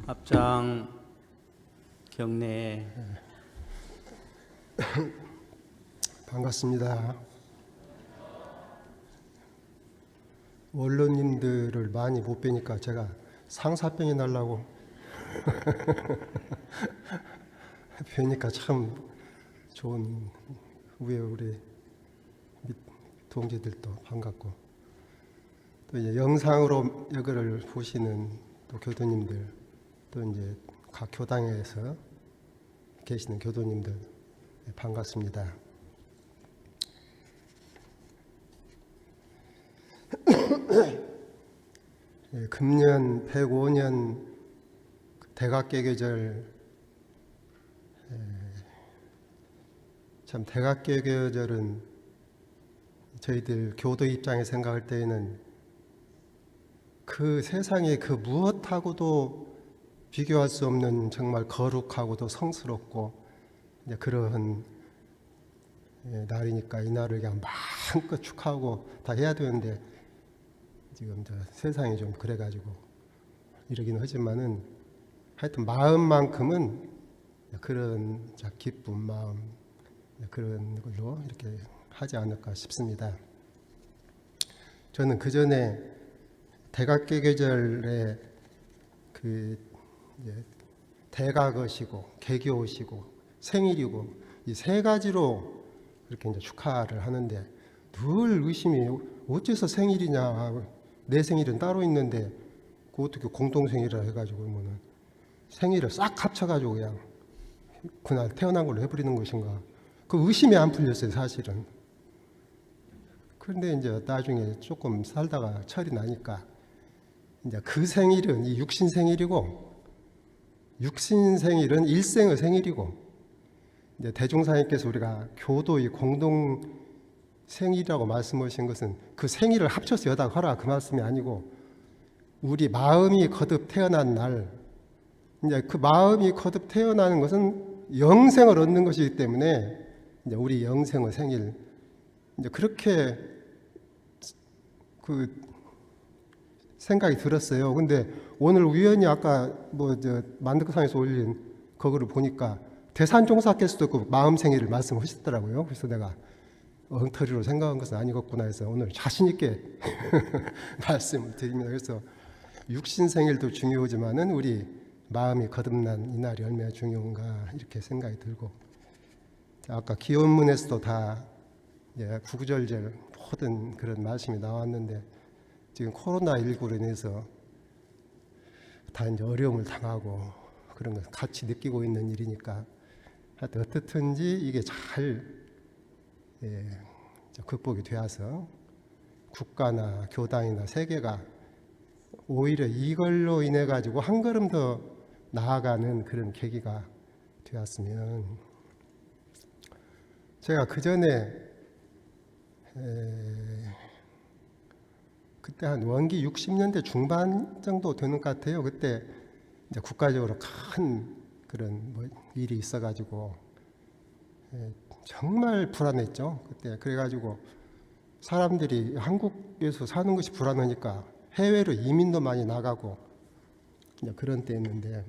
합장 경례. 반갑습니다. 원로님들을 많이 못 뵈니까 제가 상사병이 나려고 뵈니까 참 좋은 위에 우리 동지들도 반갑고, 또 이제 영상으로 이거를 보시는 또 교도님들, 또 이제 각 교당에서 계시는 교도님들 반갑습니다. 금년 105년 대각개교절, 참 대각개교절은 저희들 교도 입장에 생각할 때에는 그 세상에 그 무엇하고도 비교할 수 없는 정말 거룩하고도 성스럽고 이제 그러한 날이니까 이 날을 그냥 마음껏 축하하고 다 해야 되는데, 지금 저 세상이 좀 그래가지고 이러긴 하지만은 하여튼 마음만큼은 그런 기쁜 마음, 그런 걸로 이렇게 하지 않을까 싶습니다. 저는 그 전에 대각개교절에 그 대각어시고 개교오시고 생일이고 이 세 가지로 그렇게 이제 축하를 하는데, 늘 의심이 어째서 생일이냐, 내 생일은 따로 있는데 그 어떻게 공동생일이라 해가지고 그러면은 생일을 싹 합쳐가지고 그냥 그날 태어난 걸로 해버리는 것인가, 그 의심이 안 풀렸어요 사실은. 그런데 이제 나중에 조금 살다가 철이 나니까 이제 그 생일은 이 육신 생일이고, 육신 생일은 일생의 생일이고, 이제 대종사님께서 우리가 교도의 공동 생일이라고 말씀하신 것은 그 생일을 합쳐서 여다 하라 그 말씀이 아니고, 우리 마음이 거듭 태어난 날, 이제 그 마음이 거듭 태어나는 것은 영생을 얻는 것이기 때문에 이제 우리 영생의 생일, 이제 그렇게 그 생각이 들었어요. 근데 오늘 우연히 아까 만덕상에서 올린 거기를 보니까 대산종사께서도 그 마음 생일을 말씀하셨더라고요. 그래서 내가 엉터리로 생각한 것은 아니겠구나 해서 오늘 자신 있게 말씀을 드립니다. 그래서 육신 생일도 중요하지만은 우리 마음이 거듭난 이 날이 얼마나 중요한가 이렇게 생각이 들고, 아까 기원문에서도 다 구구절절 모든 그런 말씀이 나왔는데, 지금 코로나19로 인해서 다 이제 어려움을 당하고 그런 걸 같이 느끼고 있는 일이니까 하여튼 어떻든지 이게 잘 극복이 되어서 국가나 교당이나 세계가 오히려 이걸로 인해 가지고 한 걸음 더 나아가는 그런 계기가 되었으면. 제가 그 전에 그때 한 원기 60년대 중반 정도 되는 것 같아요. 그때 이제 국가적으로 큰 그런 일이 있어가지고 정말 불안했죠. 그때 그래가지고 사람들이 한국에서 사는 것이 불안하니까 해외로 이민도 많이 나가고 이제 그런 때였는데,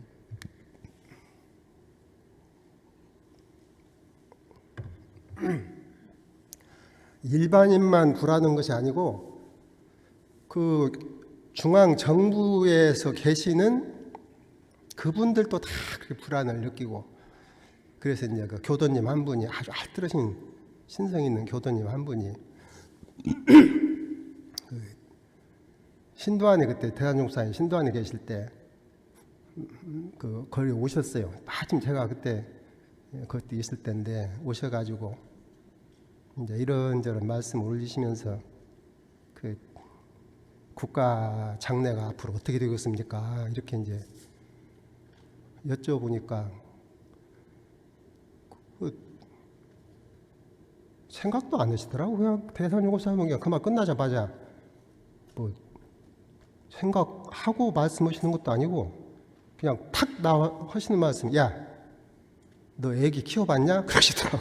일반인만 불안한 것이 아니고 그 중앙 정부에서 계시는 그분들도 다 그렇게 불안을 느끼고, 그래서 이제 그 교도님 한 분이, 아주 알뜰하신 신성 있는 교도님 한 분이 그 신도안에, 그때 대한종사님 신도안에 계실 때 그 거기 오셨어요. 마침 제가 그때 그때 있을 때인데 오셔가지고 이제 이런저런 말씀 올리시면서 그 국가 장래가 앞으로 어떻게 되겠습니까? 이렇게 이제 여쭤보니까 생각도 안 하시더라고요. 그냥 대산종사하면 그냥 그만 끝나자마자 생각하고 말씀하시는 것도 아니고 그냥 탁 나와 하시는 말씀, 야, 너 애기 키워봤냐? 그러시더라고.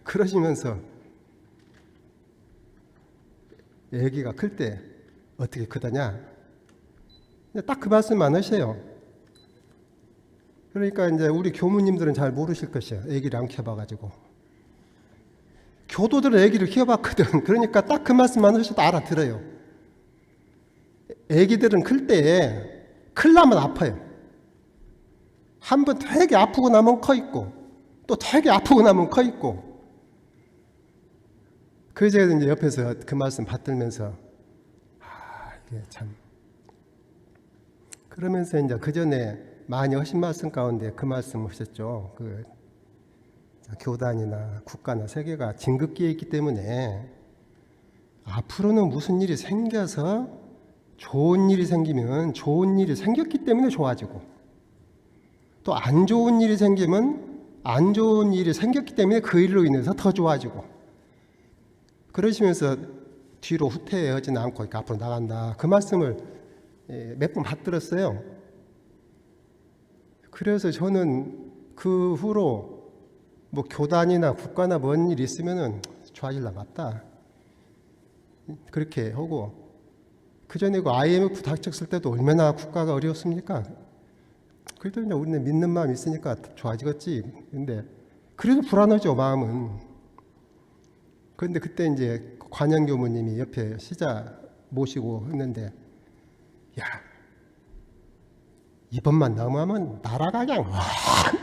그러시면서 애기가 클 때 어떻게 크다냐? 딱 그 말씀만 하세요. 그러니까 이제 우리 교무님들은 잘 모르실 것이에요. 아기를 안 키워봐가지고. 교도들은 아기를 키워봤거든. 그러니까 딱 그 말씀만 하셔도 알아들어요. 아기들은 클 때에 클라면 아파요. 한 번 되게 아프고 나면 커 있고 또 되게 아프고 나면 커 있고. 그래서 제가 이제 옆에서 그 말씀 받들면서 이게 참. 그러면서 이제 그 전에 많이 하신 말씀 가운데 그 말씀 하셨죠. 그 교단이나 국가나 세계가 진급기에 있기 때문에 앞으로는 무슨 일이 생겨서 좋은 일이 생기면 좋은 일이 생겼기 때문에 좋아지고 또 안 좋은 일이 생기면 안 좋은 일이 생겼기 때문에 그 일로 인해서 더 좋아지고 그러시면서 뒤로 후퇴하지는 않고 이렇게 앞으로 나간다. 그 말씀을 몇 번 받들었어요. 그래서 저는 그 후로 뭐 교단이나 국가나 뭔 일 있으면은 좋아질라 맞다. 그렇게 하고 그 전에 그 IMF 닥쳤을 때도 얼마나 국가가 어려웠습니까? 그래도 이제 우리는 믿는 마음이 있으니까 좋아지겠지. 근데 그래도 불안하죠 마음은. 그런데 그때 이제 관영 교무님이 옆에 시자 모시고 했는데, 야 이번만 넘어가면 나라가 그냥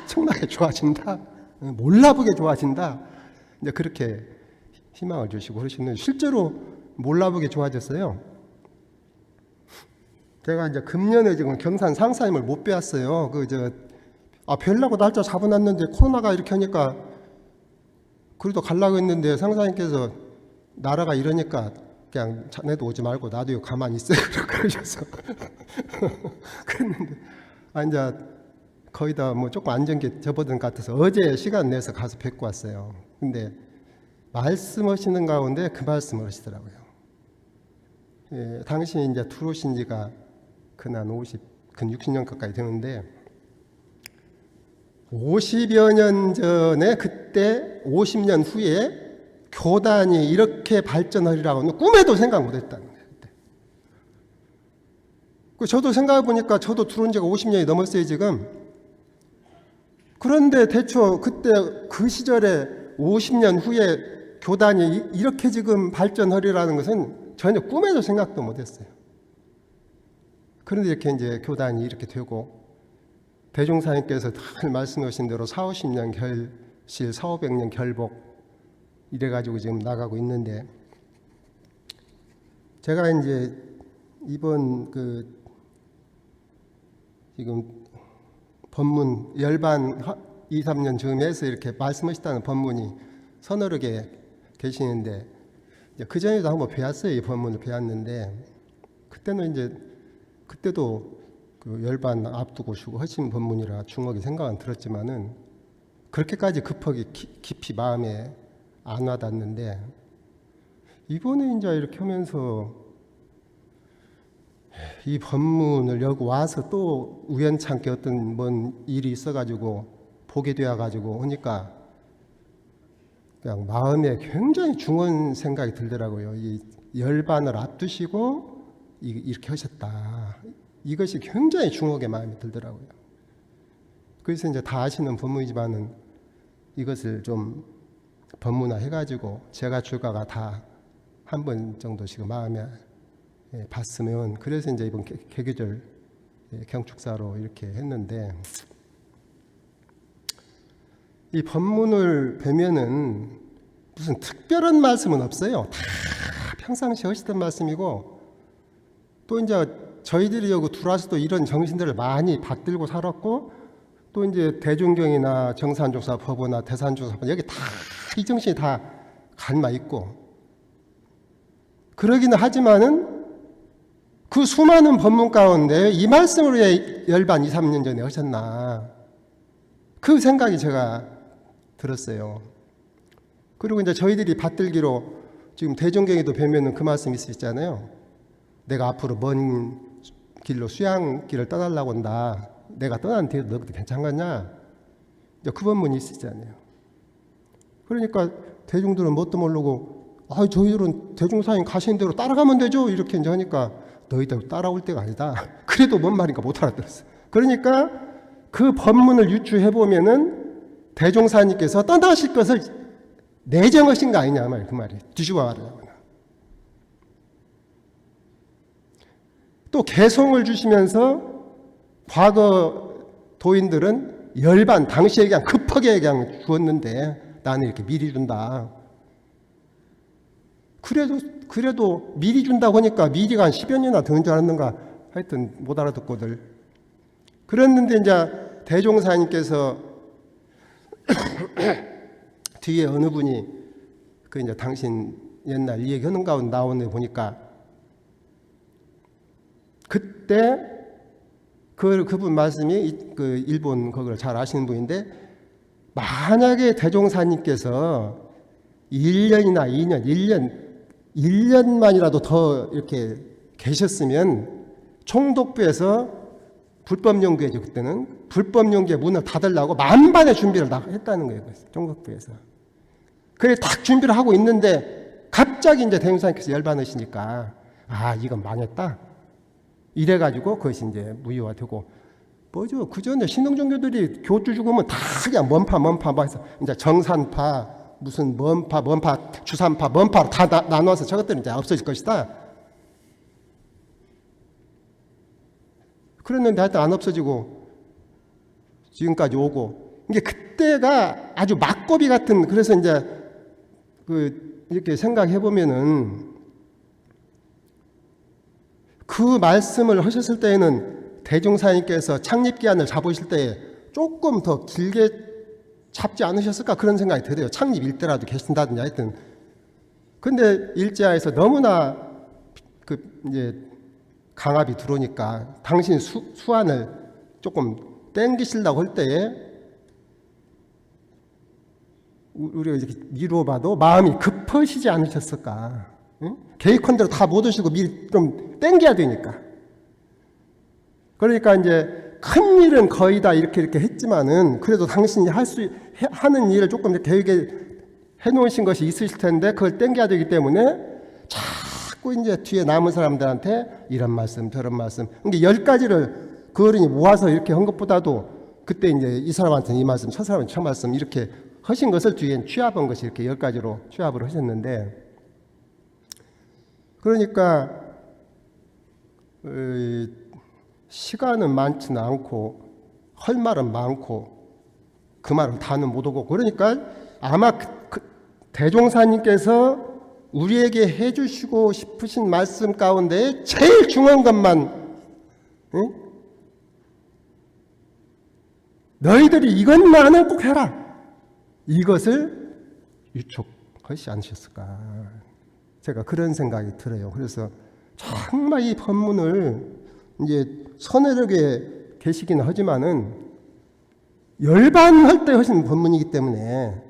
엄청나게 좋아진다. 몰라보게 좋아진다. 이제 그렇게 희망을 주시고 그러시는 실제로 몰라보게 좋아졌어요. 제가 이제 금년에 지금 경산 상사님을 못 뵈었어요. 뵈려고 날짜 잡아놨는데 코로나가 이렇게 하니까 그래도 가려고 했는데 상사님께서 나라가 이러니까 그냥 자네도 오지 말고 나도 가만히 있어요. 그러셔서 그랬는데 이제 거의 다 뭐 조금 안정기 접어든 것 같아서 어제 시간 내서 가서 뵙고 왔어요. 근데 말씀하시는 가운데 그 말씀을 하시더라고요. 예, 당신이 이제 들어오신 지가 근한 60년 가까이 되는데 50여 년 전에 그때 50년 후에 교단이 이렇게 발전하리라고는 꿈에도 생각 못했다는 거예요. 저도 생각해 보니까 저도 들어온 지가 50년이 넘었어요 지금. 그런데 대충 그때 그 시절에 50년 후에 교단이 이렇게 지금 발전하리라는 것은 전혀 꿈에도 생각도 못했어요. 그런데 이렇게 이제 교단이 이렇게 되고 대종사님께서 늘 말씀하신 대로 4, 50년 결실, 4, 500년 결복 이래가지고 지금 나가고 있는데 제가 이제 이번 지금 법문 열반 2, 3년 즈음에서 이렇게 말씀하셨다는 법문이 서너러 개 계시는데 그 전에도 한번 배웠어요. 이 법문을 배웠는데 그때는 이제 그때도 그 열반 앞두고 쉬고 하신 법문이라 중하게 생각은 들었지만은 그렇게까지 급하게 깊이 마음에 안 와닿는데 이번에 이제 이렇게 하면서 이 법문을 여기 와서 또 우연찮게 어떤 뭔 일이 있어가지고 보게 되어가지고 하니까 그냥 마음에 굉장히 중한 생각이 들더라고요. 이 열반을 앞두시고 이렇게 하셨다. 이것이 굉장히 중하게 마음에 들더라고요. 그래서 이제 다 아시는 법문이지만은 이것을 좀 법문화 해가지고 제가 출가가 다 한 번 정도씩 마음에 봤으면 그래서 이제 이번 개교절 경축사로 이렇게 했는데 이 법문을 뵈면은 무슨 특별한 말씀은 없어요. 다 평상시 하시던 말씀이고 또 이제 저희들이 여기 들어와서도 이런 정신들을 많이 받들고 살았고 또 이제 대중경이나 정산조사 법이나 대산조사 법 여기 다 이 정신이 다 갈마 있고 그러기는 하지만은 그 수많은 법문 가운데 이 말씀을 왜 열반 2, 3년 전에 하셨나 그 생각이 제가 들었어요. 그리고 이제 저희들이 받들기로 지금 대종경에도 뵈면은 그 말씀 있으시잖아요. 내가 앞으로 먼 길로 수양길을 떠나려고 한다. 내가 떠난 뒤에도 너도 괜찮겠냐? 그 법문이 있으시잖아요. 그러니까 대중들은 뭣도 모르고 저희들은 대중사님 가시는 대로 따라가면 되죠. 이렇게 이제 하니까 너희들 따라올 때가 아니다. 그래도 뭔 말인가 못 알아들었어. 그러니까 그 법문을 유추해 보면은 대종사님께서 떠나실 것을 내정하신 거 아니냐 말, 그 말이 뒤집어 말하자면. 또 개송을 주시면서 과거 도인들은 열반 당시에 그냥 급하게 그냥 주었는데 나는 이렇게 미리 준다. 그래도 미리 준다고 하니까 미리가 한 10여 년이나 되는 줄 알았는가 하여튼 못 알아듣고들. 그랬는데 이제 대종사님께서 뒤에 어느 분이 그 이제 당신 옛날 이 얘기하는 가운데 나오는 보니까 그때 그분 말씀이 그 일본 그걸 잘 아시는 분인데 만약에 대종사님께서 1년이나 2년, 1년만이라도 더 이렇게 계셨으면 총독부에서 불법용기회죠. 그때는 불법용기회 문을 닫으려고 만반의 준비를 다 했다는 거예요. 총독부에서. 그래 딱 준비를 하고 있는데 갑자기 이제 대종사님께서 열받으시니까 아 이건 망했다. 이래가지고 그것이 이제 무효화되고 뭐죠? 그 전에 신흥종교들이 교주 죽으면 다 그냥 먼파 해서 이제 정산파 무슨 먼파 주산파 먼파로 다 나눠서 저것들은 이제 없어질 것이다. 그랬는데 하여튼 안 없어지고 지금까지 오고 이게 그때가 아주 막고비 같은 그래서 이제 이렇게 생각해 보면은 그 말씀을 하셨을 때에는 대종사님께서 창립기한을 잡으실 때 조금 더 길게 잡지 않으셨을까 그런 생각이 들어요. 창립일 때라도 계신다든지 하여튼. 근데 일제하에서 너무나 이제 강압이 들어오니까 당신 수안을 조금 땡기시려고 할 때에 우리가 이렇게 미뤄봐도 마음이 급하시지 않으셨을까. 응? 계획한 대로 다 못 오시고 미리 좀 땡겨야 되니까. 그러니까 이제 큰 일은 거의 다 이렇게 했지만은 그래도 당신이 하는 일을 조금 계획에 해놓으신 것이 있으실 텐데 그걸 땡겨야 되기 때문에 자꾸 이제 뒤에 남은 사람들한테 이런 말씀 저런 말씀 그러니까 10가지를 그 어른이 모아서 이렇게 한 것보다도 그때 이제 이 사람한테는 이 말씀 저 사람한테 저 말씀 이렇게 하신 것을 뒤엔 취합한 것이 이렇게 10가지로 취합을 하셨는데 그러니까 시간은 많지는 않고 할 말은 많고 그 말을 다는 못하고 그러니까 아마 대종사님께서 우리에게 해주시고 싶으신 말씀 가운데 제일 중요한 것만 응? 너희들이 이것만은 꼭 해라 이것을 유촉하지 않으셨을까 제가 그런 생각이 들어요. 그래서 정말 이 법문을 이제 서너력에 계시기는 하지만은 열반할 때 하신 법문이기 때문에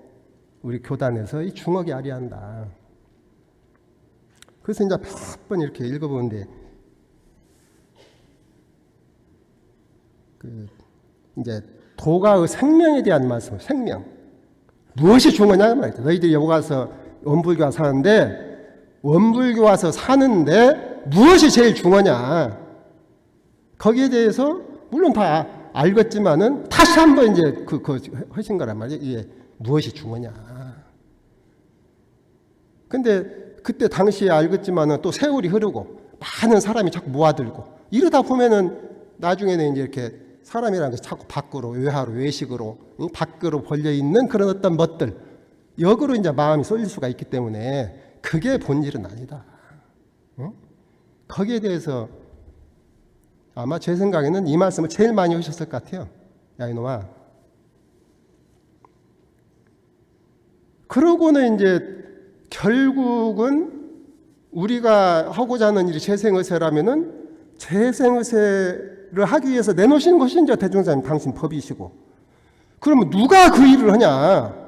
우리 교단에서 이 중하게 아리한다. 그래서 이제 몇 번 이렇게 읽어보는데 이제 도가의 생명에 대한 말씀, 생명 무엇이 중요하냐 말이죠. 너희들이 여기 와서 원불교 와서 사는데 원불교 와서 사는데 무엇이 제일 중요하냐? 거기에 대해서 물론 다 알겠지만은 다시 한번 이제 하신 거란 말이에요. 이게 무엇이 중요하냐? 근데 그때 당시에 알겠지만은 또 세월이 흐르고 많은 사람이 자꾸 모아들고 이러다 보면은 나중에는 이제 이렇게 사람이라는 것이 자꾸 밖으로 외화로 외식으로 밖으로 벌려 있는 그런 어떤 멋들 역으로 이제 마음이 쏠릴 수가 있기 때문에. 그게 본질은 아니다. 응? 거기에 대해서 아마 제 생각에는 이 말씀을 제일 많이 하셨을 것 같아요. 야 이놈아. 그러고는 이제 결국은 우리가 하고자 하는 일이 재생의세라면은 재생의세를 하기 위해서 내놓으신 것이 이제 대종사님 당신 법이시고 그러면 누가 그 일을 하냐?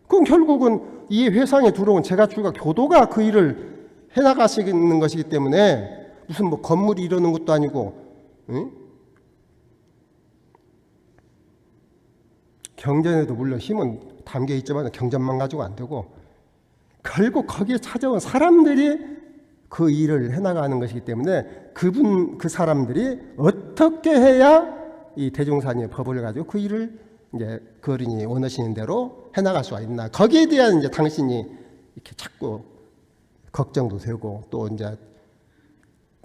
그럼 결국은 이 회상에 들어온 제가출가 교도가 그 일을 해나가시는 것이기 때문에 무슨 뭐 건물이 이러는 것도 아니고 응? 경전에도 물론 힘은 담겨 있지만 경전만 가지고 안 되고 결국 거기에 찾아온 사람들이 그 일을 해나가는 것이기 때문에 그 사람들이 어떻게 해야 이 대종사님의 법을 가지고 그 일을 이제 그 어른이 원하시는 대로 해나갈 수가 있나. 거기에 대한 이제 당신이 이렇게 자꾸 걱정도 되고 또 이제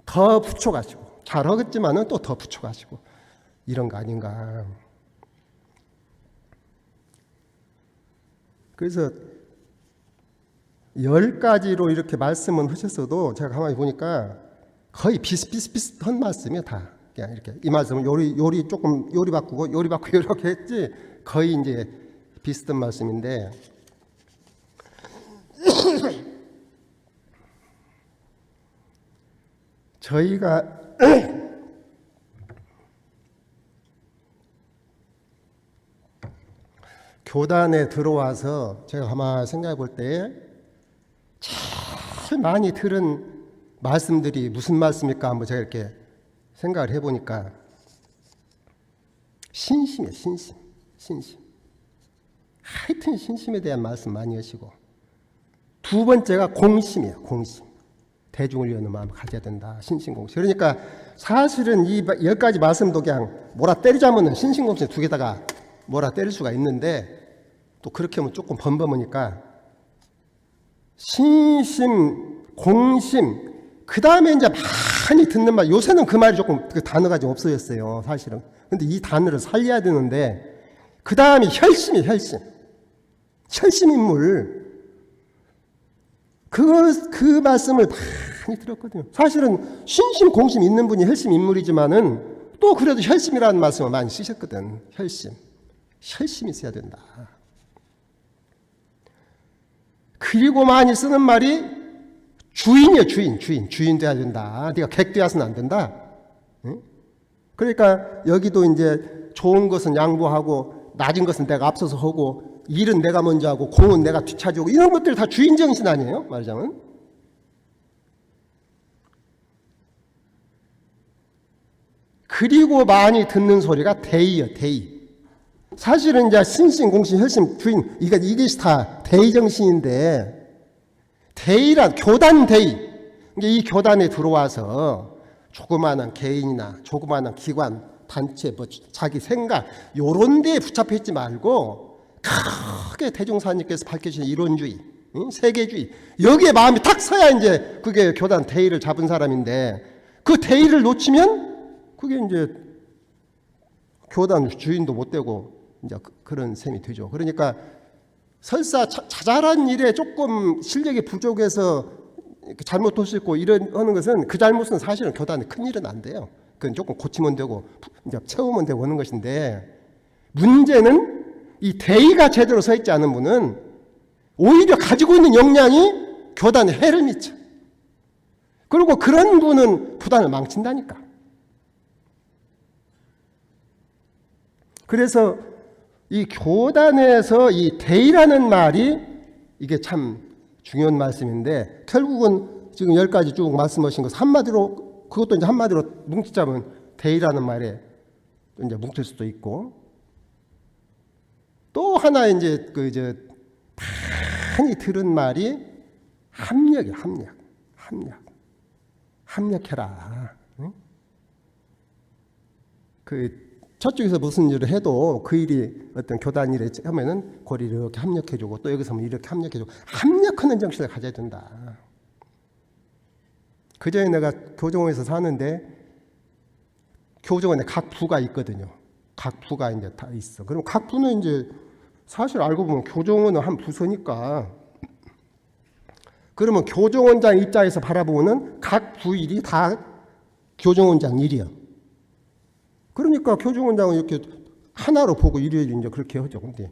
더 붙여가지고 잘하겠지만은 또 더 붙여가지고 이런 거 아닌가. 그래서 10가지로 이렇게 말씀은 하셨어도 제가 가만히 보니까 거의 비슷한 말씀이에요. 다 그냥 이렇게 이 말씀은 요리 조금 요리 바꾸고 이렇게 했지 거의 이제 비슷한 말씀인데 저희가 교단에 들어와서 제가 가만히 생각해 볼 때 제일 많이 들은 말씀들이 무슨 말씀일까 한번 제가 이렇게 생각을 해보니까 신심이에요. 신심. 하여튼 신심에 대한 말씀 많이 하시고 두 번째가 공심이에요. 공심. 대중을 위하는 마음을 가져야 된다. 신심공심. 그러니까 사실은 이 10가지 말씀도 그냥 몰아 때리자면은 신심공심 두 개다가 몰아 때릴 수가 있는데 또 그렇게 하면 조금 범범하니까 신심, 공심, 그 다음에 이제 많이 듣는 말, 요새는 그 말이 조금 그 단어가 좀 없어졌어요, 사실은. 근데 이 단어를 살려야 되는데, 그 다음이 혈심이 혈심. 혈심인물. 그 말씀을 많이 들었거든요. 사실은 신심, 공심 있는 분이 혈심 인물이지만은 또 그래도 혈심이라는 말씀을 많이 쓰셨거든. 혈심. 혈심이 있어야 된다. 그리고 많이 쓰는 말이 주인이에요. 주인 돼야 된다. 네가 객 되어서는 안 된다. 응? 그러니까 여기도 이제 좋은 것은 양보하고 낮은 것은 내가 앞서서 하고 일은 내가 먼저 하고 공은 내가 뒤차지하고 이런 것들 다 주인 정신 아니에요? 말하자면. 그리고 많이 듣는 소리가 대의예요. 대의. 사실은 이제 신심, 공심, 혈심, 주인 이게 다 대의 정신인데 대의란 교단 대의. 이 교단에 들어와서 조그마한 개인이나 조그마한 기관, 단체, 뭐 자기 생각 요런 데에 붙잡혀 있지 말고 크게 대종사님께서 밝혀주신 이론주의, 세계주의 여기에 마음이 탁 서야 이제 그게 교단 대의를 잡은 사람인데 그 대의를 놓치면 그게 이제 교단 주인도 못 되고 이제 그런 셈이 되죠. 그러니까 설사 자잘한 일에 조금 실력이 부족해서 잘못할 수 있고 이런 하는 것은 그 잘못은 사실은 교단에 큰 일은 안 돼요. 그건 조금 고치면 되고 이제 채우면 되고 하는 것인데 문제는 이 대의가 제대로 서 있지 않은 분은 오히려 가지고 있는 역량이 교단에 해를 미쳐. 그리고 그런 분은 부단을 망친다니까. 그래서 이 교단에서 이 대의라는 말이 이게 참 중요한 말씀인데 결국은 지금 10가지 쭉 말씀하신 것 한마디로 그것도 이제 한마디로 뭉치자면 대의라는 말에 이제 뭉칠 수도 있고 또 하나 이제 많이 들은 말이 합력이에요. 합력해라. 응? 저쪽에서 무슨 일을 해도 그 일이 어떤 교단 일에 하면은 그걸 이렇게 합력해주고 또 여기서 하면 이렇게 합력해주고 합력하는 정신을 가져야 된다. 그전에 내가 교정원에서 사는데 교정원에 각 부가 있거든요. 각 부가 이제 다 있어. 그럼 각 부는 이제 사실 알고 보면 교정원은 한 부서니까 그러면 교정원장 입장에서 바라보는 각 부 일이 다 교정원장 일이야. 그러니까 교정원장은 이렇게 하나로 보고 일요일 이제 그렇게 하죠. 근데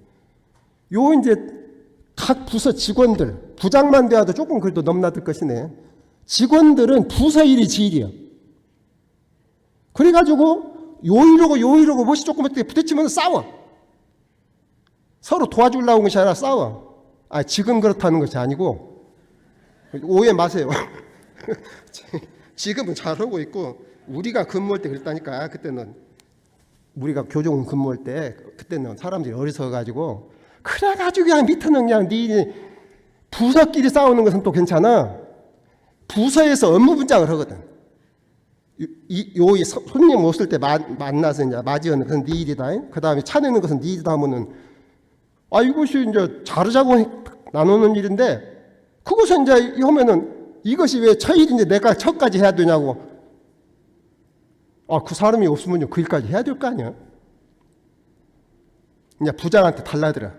요 이제 각 부서 직원들 부장만 돼도 조금 그래도 넘나들 것이네. 직원들은 부서 일이 지일이야. 그래가지고 요 이러고 멋이 조금 어떻게 부딪히면 싸워. 서로 도와주려고 온 것이 아니라 싸워. 지금 그렇다는 것이 아니고 오해 마세요. 지금은 잘하고 있고 우리가 근무할 때 그랬다니까. 그때는 우리가 교정원 근무할 때 그때는 사람들이 어리석어가지고 그래가지고 그냥 밑에는 그냥 네 부서끼리 싸우는 것은 또 괜찮아. 부서에서 업무 분장을 하거든. 손님 오실 때 만나서 이제 맞이하는 것은 네 일이다. 그 다음에 차내는 것은 네 일이다 하면은, 이것이 이제 자르자고 나누는 일인데, 그것은 이제 하면은 이것이 왜 첫 일인데 내가 첫까지 해야 되냐고. 그 사람이 없으면요, 그 일까지 해야 될 거 아니야. 이제 부장한테 달라들어.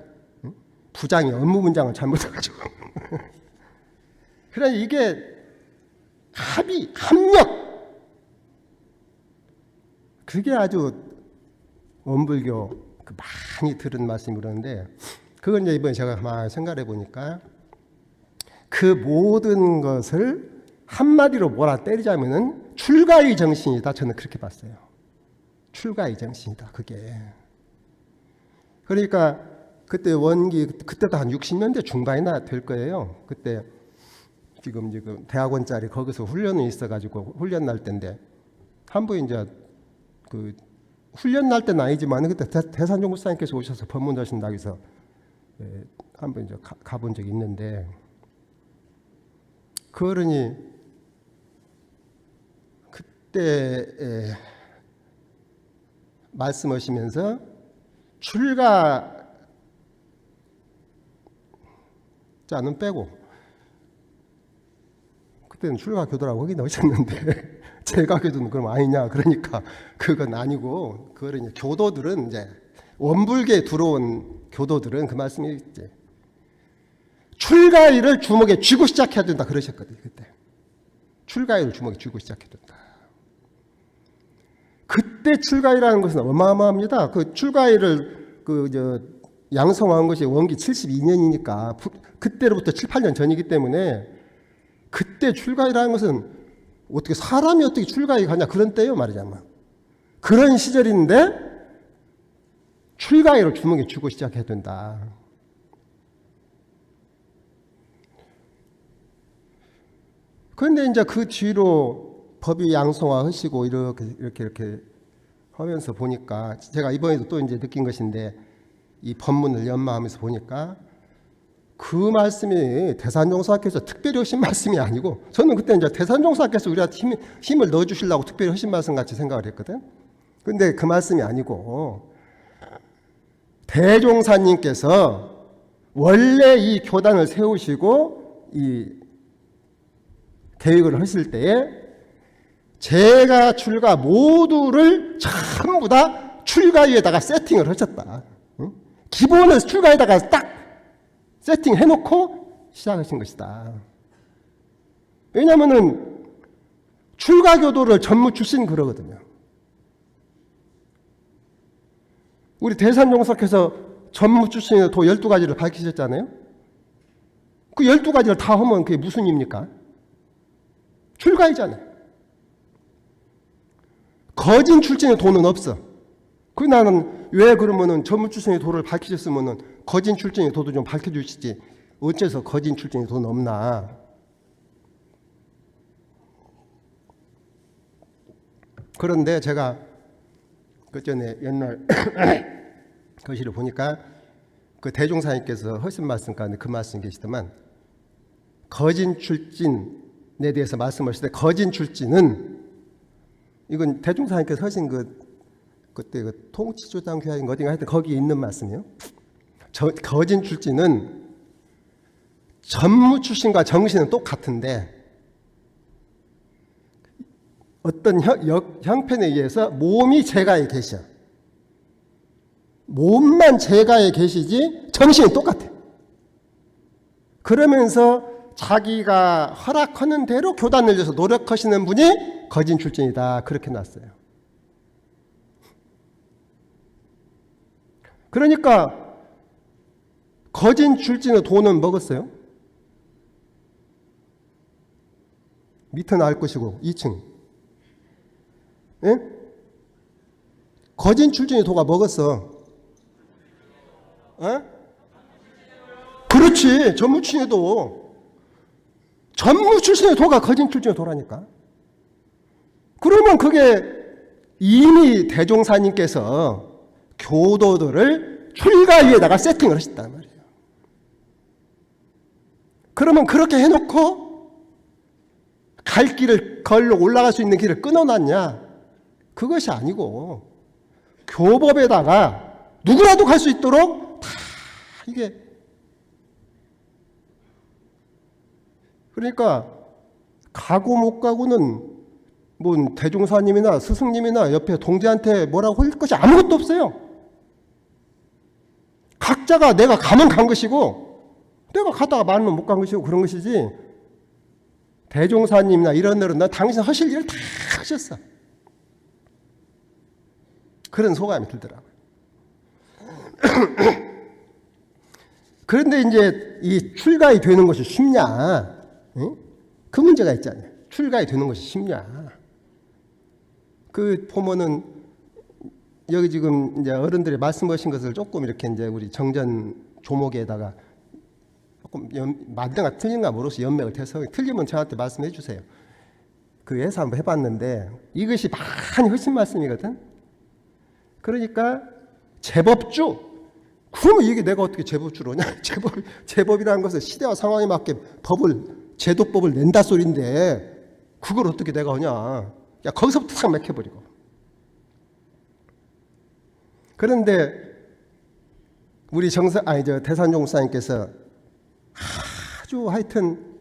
응? 부장이 업무 분장을 잘못해가지고. 그러니 이게 합력. 그게 아주 원불교 많이 들은 말씀이 그러는데, 그건 이제 이번에 제가 가만히 생각해 보니까 그 모든 것을 한마디로 뭐라 때리자면은 출가의 정신이다. 저는 그렇게 봤어요. 출가의 정신이다. 그게. 그러니까 그때 원기, 그때도 한 60년대 중반이나 될 거예요. 그때 지금 대학원짜리 거기서 훈련이 있어가지고 훈련 날 때인데, 한 번 이제 그 훈련 날 때는 아니지만 그때 대산종국사님께서 오셔서 법문하신다고 해서 한 번 이제 가본 적이 있는데, 그 어른이 그때 말씀하시면서 출가자는 빼고, 그때는 출가 교도라고 하긴 하셨는데 제가 교도는 그럼 아니냐, 그러니까 그건 아니고, 그 어른이 교도들은 이제 원불교에 들어온 교도들은 그 말씀이 이제 출가일을 주먹에 쥐고 시작해야 된다 그러셨거든요. 그때 출가일을 주먹에 쥐고 시작해야 된다. 그때 출가일이라는 것은 어마어마합니다. 그 출가일을 양성한 것이 원기 72년이니까 그때로부터 7, 8년 전이기 때문에, 그때 출가일이라는 것은 어떻게 사람이 어떻게 출가일 가냐 그런 때예요, 말이자면. 그런 시절인데 출가일을 주먹에 쥐고 시작해야 된다. 그런데 이제 그 뒤로 법이 양성화하시고 이렇게 하면서 보니까, 제가 이번에도 또 이제 느낀 것인데, 이 법문을 연마하면서 보니까 그 말씀이 대산종사께서 특별히 하신 말씀이 아니고, 저는 그때 이제 대산종사께서 우리한테 힘을 넣어주시려고 특별히 하신 말씀 같이 생각을 했거든. 근데 그 말씀이 아니고, 대종사님께서 원래 이 교단을 세우시고 이 계획을 하실 때에 제가 출가 모두를 전부 다 출가위에다가 세팅을 하셨다. 기본을 출가에다가 딱 세팅해놓고 시작하신 것이다. 왜냐하면은 출가교도를 전무 출신 그러거든요. 우리 대산종사께서 전무 출신의 도 12가지를 밝히셨잖아요. 그 12가지를 다 하면 그게 무슨 입니까? 출가이잖아요. 거진 출신의 도는 없어. 그 나는 왜 그러면은 전무 출신의 도를 밝히셨으면은 거진 출신의 도도 좀 밝혀주시지. 어째서 거진 출신의 도는 없나? 그런데 제가 그 전에 옛날 거시를 보니까 그 대종사님께서 하신 말씀 가운데 그 말씀 계시더만, 거진 출진에 대해서 말씀하실 때 거진 출진은, 이건 대종사님께서 하신 그때 그 통치조장 교화인가 어딘가 하여튼 거기에 있는 말씀이에요. 거진 출진은 전무 출신과 정신은 똑같은데, 어떤 형편에 의해서 몸이 제가에 계셔. 몸만 제가에 계시지 정신은 똑같아. 그러면서 자기가 허락하는 대로 교단을 위해서 노력하시는 분이 거진 출진이다. 그렇게 놨어요. 그러니까 거진 출진의 도는 먹었어요. 밑은 알 것이고 2층. 예? 거진 출진의 도가 먹었어. 어? 그렇지. 전무 출신의 도. 전무 출신의 도가 거진 출신의 도라니까. 그러면 그게 이미 대종사님께서 교도들을 출가위에다가 세팅을 하셨단 말이에요. 그러면 그렇게 해놓고 갈 길을 걸로 올라갈 수 있는 길을 끊어놨냐? 그것이 아니고 교법에다가 누구라도 갈 수 있도록 다 이게, 그러니까 가고 못 가고는 뭐 대종사님이나 스승님이나 옆에 동지한테 뭐라고 할 것이 아무것도 없어요. 각자가 내가 가면 간 것이고 내가 가다가 말면 못 간 것이고 그런 것이지, 대종사님이나 이런 데는 나 당신 하실 일을 다 하셨어. 그런 소감이 들더라고요. 그런데 이제 이 출가이 되는 것이 쉽냐? 응? 그 문제가 있잖아요. 출가이 되는 것이 쉽냐? 그 보면은 여기 지금 이제 어른들이 말씀하신 것을 조금 이렇게 이제 우리 정전 조목에다가 조금 맞는가 틀린가 모르서 연맥을 해서, 틀리면 저한테 말씀해 주세요. 그 예사 한번 해봤는데 이것이 많이 훨씬 말씀이거든. 그러니까 제법주, 그러면 이게 내가 어떻게 제법주로냐? 제법이라는 것은 시대와 상황에 맞게 제도법을 낸다 소리인데 그걸 어떻게 내가 하냐? 야, 거기서부터 탁 맥혀버리고. 그런데 우리 대산종사님께서 아주 하여튼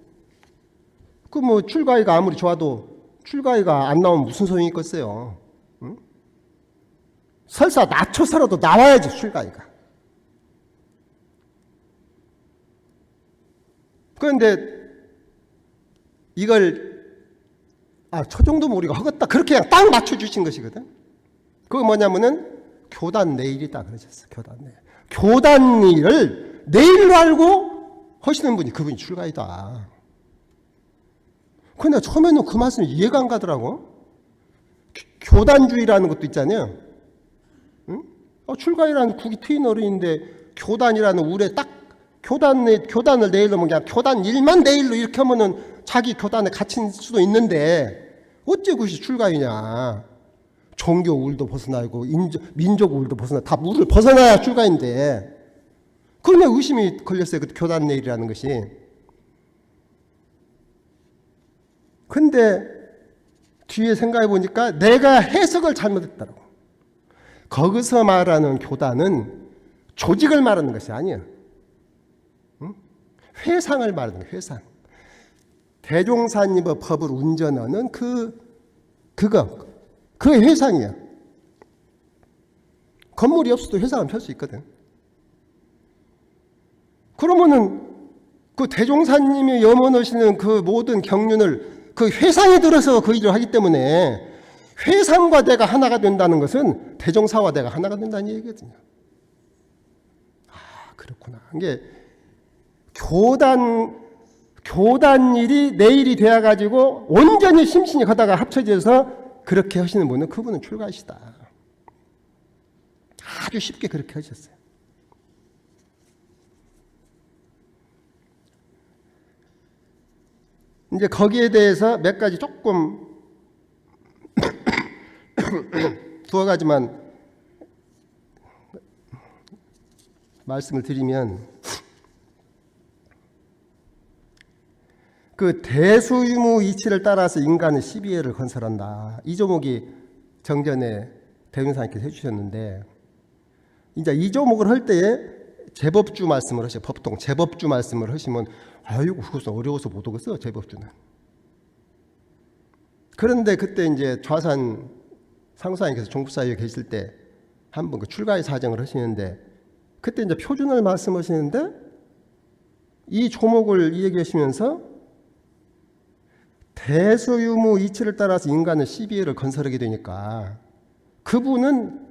그 뭐 출가위가 아무리 좋아도 출가위가 안 나오면 무슨 소용이 있겠어요? 응? 설사 낮춰서라도 나와야지 출가위가. 그런데 이걸 저 정도면 우리가 하겠다 그렇게 그냥 딱 맞춰주신 것이거든. 그거 뭐냐면은 교단 내일이다 그러셨어. 교단 내일. 교단 일을 내일로 알고 하시는 분이 그분이 출가이다. 근데 처음에는 그 말씀이 이해가 안 가더라고. 교단주의라는 것도 있잖아요. 응? 출가이라는 국이 트인 어른인데 교단이라는 우레 딱 교단을 내일로 하면 그냥 교단 일만 내일로 이렇게 하면은 자기 교단에 갇힐 수도 있는데 어째 그것이 출가이냐? 종교 우울도 벗어나고 민족 우울도 벗어나 다 우를 벗어나야 출가인데, 그런데 의심이 걸렸어요. 그 교단 내일이라는 것이. 근데 뒤에 생각해 보니까 내가 해석을 잘못했다고. 거기서 말하는 교단은 조직을 말하는 것이 아니에요. 응? 회상을 말하는 거예요. 회상. 대종사님의 법을 운전하는 그 회상이야. 건물이 없어도 회상은 펼 수 있거든. 그러면은 그 대종사님이 염원하시는 그 모든 경륜을 그 회상에 들어서 그 일을 하기 때문에 회상과 내가 하나가 된다는 것은 대종사와 내가 하나가 된다는 얘기거든요. 그렇구나. 이게 교단 일이 내일이 되어가지고 온전히 심신이 가다가 합쳐져서 그렇게 하시는 분은 그분은 출가이시다. 아주 쉽게 그렇게 하셨어요. 이제 거기에 대해서 몇 가지 조금 두어 가지만 말씀을 드리면, 그 대수유무 이치를 따라서 인간은 12회를 건설한다. 이 조목이 정전에 대륜사님께서 해주셨는데, 이제 이 조목을 할 때에 제법주 말씀을 하셔요. 법통 제법주 말씀을 하시면 아이고 그것은 어려워서 못 오겠어요. 제법주는. 그런데 그때 이제 좌산 상사님께서 종부사위에 계실 때 한 번 그 출가의 사정을 하시는데, 그때 이제 표준을 말씀하시는데 이 조목을 얘기하시면서 대수유무 이치를 따라서 인간은 12회를 건설하게 되니까 그분은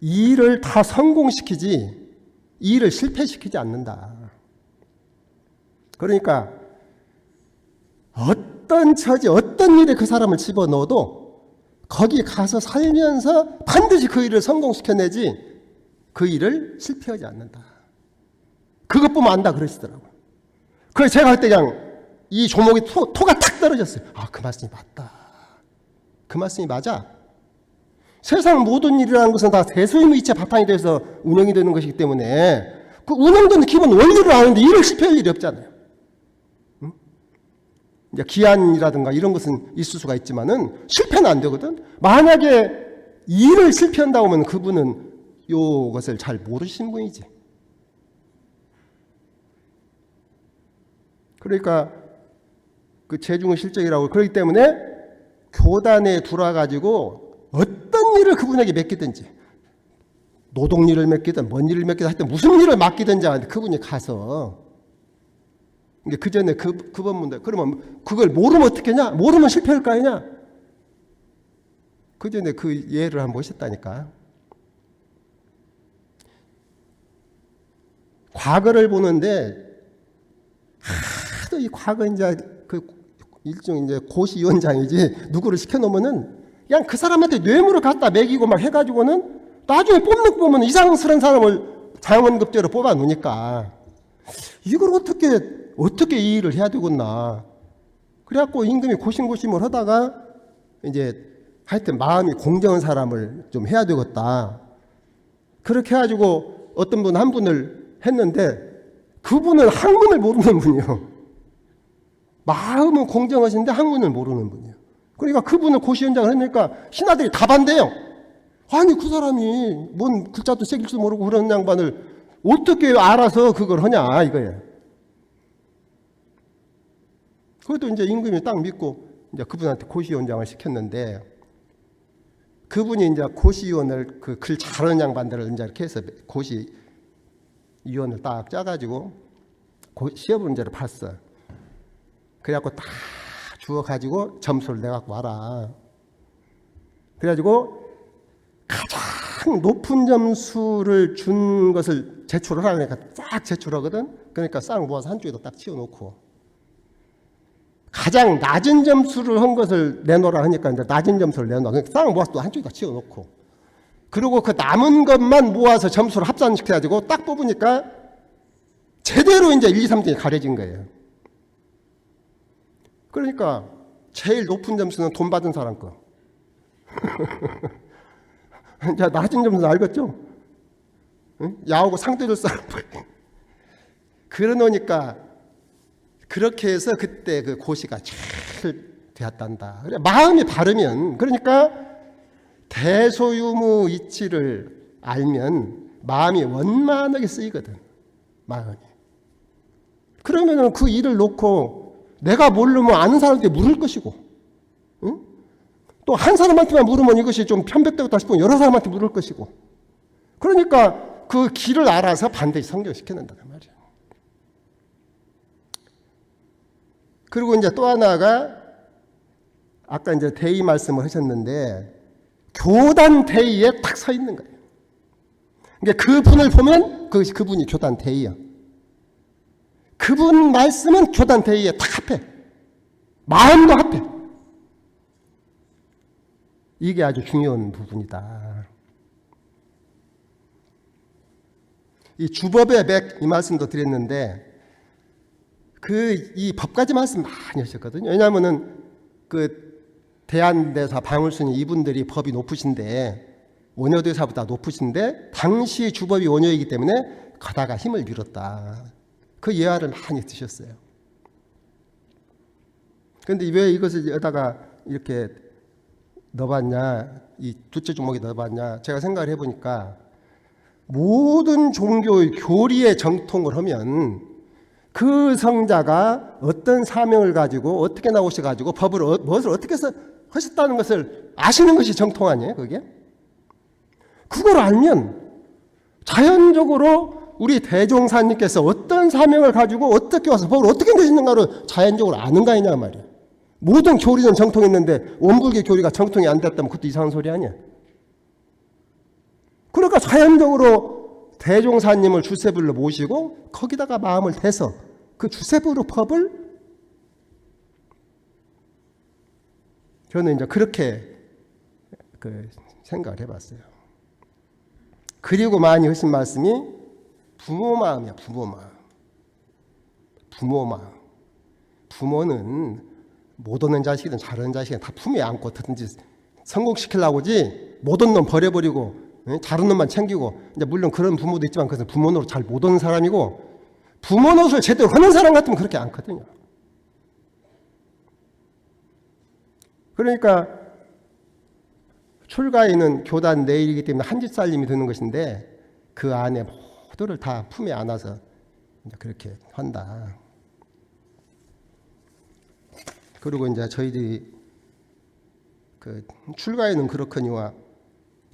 이 일을 다 성공시키지 이 일을 실패시키지 않는다. 그러니까 어떤 처지 어떤 일에 그 사람을 집어넣어도 거기 가서 살면서 반드시 그 일을 성공시켜내지 그 일을 실패하지 않는다. 그것 보면 안다 그러시더라고요. 그래서 제가 할 때 그냥 이 조목이 토가 탁 떨어졌어요. 그 말씀이 맞다. 그 말씀이 맞아. 세상 모든 일이라는 것은 다 대수유무 이체 바탕이 돼서 운영이 되는 것이기 때문에 그 운영되는 기본 원리를 아는데 일을 실패할 일이 없잖아요. 응? 이제 기한이라든가 이런 것은 있을 수가 있지만은 실패는 안 되거든. 만약에 일을 실패한다고 하면 그분은 요것을 잘 모르신 분이지. 그러니까 그 재중의 실적이라고. 그렇기 때문에 교단에 들어와가지고 어떤 일을 그분에게 맡기든지, 노동일을 맡기든 뭔 일을 맡기든 하여튼 무슨 일을 맡기든지 그분이 가서, 근데 그 전에 그 법문들, 그러면 그걸 모르면 어떻게 하냐? 모르면 실패할 거 아니냐? 그 전에 그 예를 한번 보셨다니까. 과거를 보는데 하도 이 과거 이제 그 일종 이제 고시위원장이지 누구를 시켜놓으면은 그냥 그 사람한테 뇌물을 갖다 매기고 막 해가지고는 나중에 뽑는 거 보면 이상스러운 사람을 장원급제로 뽑아 놓으니까 이걸 어떻게 이 일을 해야 되겠나. 그래갖고 임금이 고심고심을 하다가 이제 하여튼 마음이 공정한 사람을 좀 해야 되겠다. 그렇게 해가지고 어떤 분 한 분을 했는데 그분은 학문을 모르는 분이요. 마음은 공정하신데 학문을 모르는 분이요. 그러니까 그분을 고시원장을 했으니까 신하들이 다 반대요. 아니 그 사람이 뭔 글자도 새길 줄 모르고 그런 양반을 어떻게 알아서 그걸 하냐 이거예요. 그것도 이제 임금이 딱 믿고 이제 그분한테 고시원장을 시켰는데 그분이 이제 고시위원을 그 글 잘하는 양반들을 이제 이렇게 해서 고시위원을 딱 짜가지고 시험 문제를 봤어. 그래갖고 다 주워가지고 점수를 내갖고 와라. 그래가지고 가장 높은 점수를 준 것을 제출을 하니까 딱 제출하거든. 그러니까 싹 모아서 한쪽에다 딱 치워놓고 가장 낮은 점수를 한 것을 내놓으라 하니까 이제 낮은 점수를 내놓아. 그러니까 싹 모아서 또 한쪽에다 치워놓고 그리고 그 남은 것만 모아서 점수를 합산시켜가지고 딱 뽑으니까 제대로 이제 1, 2, 3등이 가려진 거예요. 그러니까 제일 높은 점수는 돈 받은 사람 거. 이제 낮은 점수는 알겠죠? 응? 야하고 상대 줄 사람. 그러니까 그렇게 해서 그때 그 고시가 잘 되었단다. 그래 마음이 바르면, 그러니까 대소유무 이치를 알면 마음이 원만하게 쓰이거든. 마음이. 그러면은 그 일을 놓고 내가 모르면 아는 사람한테 물을 것이고, 응? 또 한 사람한테만 물으면 이것이 좀 편백되었다 싶으면 여러 사람한테 물을 것이고, 그러니까 그 길을 알아서 반드시 성경시켜낸다는 말이에요. 그리고 이제 또 하나가 아까 이제 대의 말씀을 하셨는데 교단 대의에 딱 서 있는 거예요. 그러니까 그분을 보면 그분이 교단 대의야. 그분 말씀은 교단 대의에 딱 합해. 마음도 합해. 이게 아주 중요한 부분이다. 이 주법의 맥 이 말씀도 드렸는데 이 법까지 말씀 많이 하셨거든요. 왜냐하면은 그 대한대사 방울순이 이분들이 법이 높으신데 원효대사보다 높으신데 당시 주법이 원효이기 때문에 가다가 힘을 빌었다. 그 예화를 많이 드셨어요. 그런데 왜 이것을 여기다가 이렇게 넣어봤냐, 이 두째 종목에 넣어봤냐, 제가 생각을 해보니까 모든 종교의 교리에 정통을 하면 그 성자가 어떤 사명을 가지고 어떻게 나오셔가지고 법을 무엇을 어떻게 해서 하셨다는 것을 아시는 것이 정통 아니에요, 그게? 그걸 알면 자연적으로 우리 대종사님께서 어떤 사명을 가지고 어떻게 와서 법을 어떻게 내시는가를 자연적으로 아는 거 아니냐 말이야. 모든 교리는 정통했는데 원불교 교리가 정통이 안 됐다면 그것도 이상한 소리 아니야. 그러니까 자연적으로 대종사님을 주세불로 모시고 거기다가 마음을 대서 그 주세불의 법을 저는 이제 그렇게 생각을 해봤어요. 그리고 많이 하신 말씀이 부모 마음이야. 부모 마음. 부모 마음. 부모는 못오는 자식이든 잘하는 자식이든 다 품에 안고 어떻든지 성공시키려고 하지, 못온 놈 버려버리고 잘하는 놈만 챙기고, 이제 물론 그런 부모도 있지만 그것은 부모 노릇 잘 못오는 사람이고, 부모 노릇을 제대로 하는 사람 같으면 그렇게 않거든요. 그러니까 출가인은 교단 내일이기 때문에 한 집 살림이 드는 것인데 그 안에 모두를 다 품에 안아서 이제 그렇게 한다. 그리고 이제 저희들이 그 출가인은 그렇거니와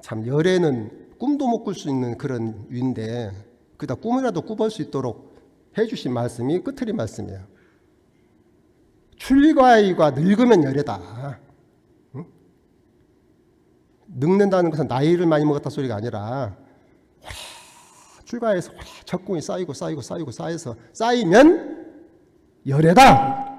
참 열애는 꿈도 못 꿀 수 있는 그런 위인데 그다 꿈이라도 꾸볼 수 있도록 해주신 말씀이 끝트리 말씀이에요. 출가이가 늙으면 열애다. 응? 늙는다는 것은 나이를 많이 먹었다 소리가 아니라 출가에서 적궁이 쌓여서 쌓이면 열애다.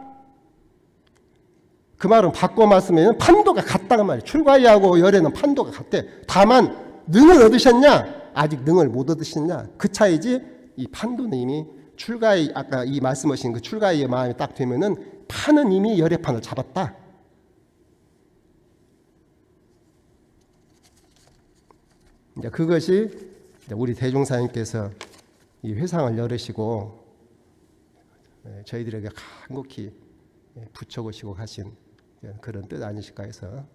그 말은 바꿔 말씀하면 판도가 같다는 말이에요. 출가이하고 열애는 판도가 같대. 다만 능을 얻으셨냐? 아직 능을 못 얻으셨냐? 그 차이지. 이 판도는 이미 출가이 아까 이 말씀하신 그 출가이의 마음이 딱 되면은 판은 이미 열애판을 잡았다. 이제 그것이 이제 우리 대종사님께서 이 회상을 열으시고 저희들에게 간곡히 붙여보시고 가신 그런 뜻 아니실까 해서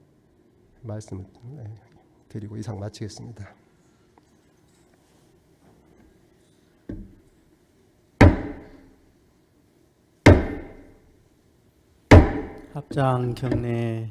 말씀을 드리고 이상 마치겠습니다. 합장 경례